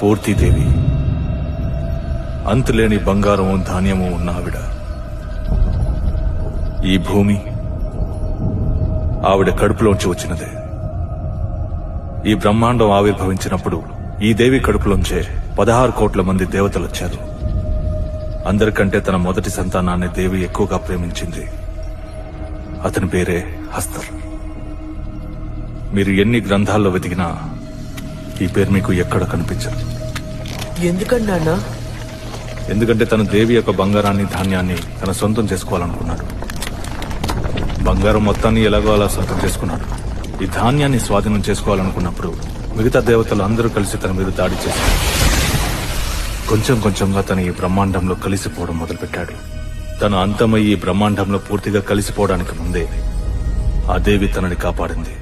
పూర్తిదేవి, అంతులేని బంగారము ధాన్యము ఉన్న ఆవిడ. ఈ భూమి ఆవిడ కడుపులోంచి వచ్చినదే. ఈ బ్రహ్మాండం ఆవిర్భవించినప్పుడు ఈ దేవి కడుపులోంచే 16 కోట్ల మంది దేవతలొచ్చారు. అందరికంటే తన మొదటి సంతానాన్ని దేవి ఎక్కువగా ప్రేమించింది. అతని పేరే హస్తర్. మీరు ఎన్ని గ్రంథాల్లో వెతికినా ఈ పేరు మీకు ఎక్కడ కనిపించదు. ఎందుకండి నాన్న? ఎందుకంటే తన దేవి యొక్క బంగారాన్ని ధాన్యాన్ని తన సొంతం చేసుకోవాలనుకున్నాడు. బంగారం మొత్తాన్ని ఎలాగో అలా సొంతం చేసుకున్నాడు. ఈ ధాన్యాన్ని స్వాధీనం చేసుకోవాలనుకున్నప్పుడు మిగతా దేవతలు అందరూ కలిసి తన మీద దాడి చేశారు. కొంచెం కొంచెంగా తను ఈ బ్రహ్మాండంలో కలిసిపోవడం మొదలుపెట్టాడు. తను అంతమై ఈ బ్రహ్మాండంలో పూర్తిగా కలిసిపోవడానికి ముందే ఆ దేవి తనని కాపాడింది.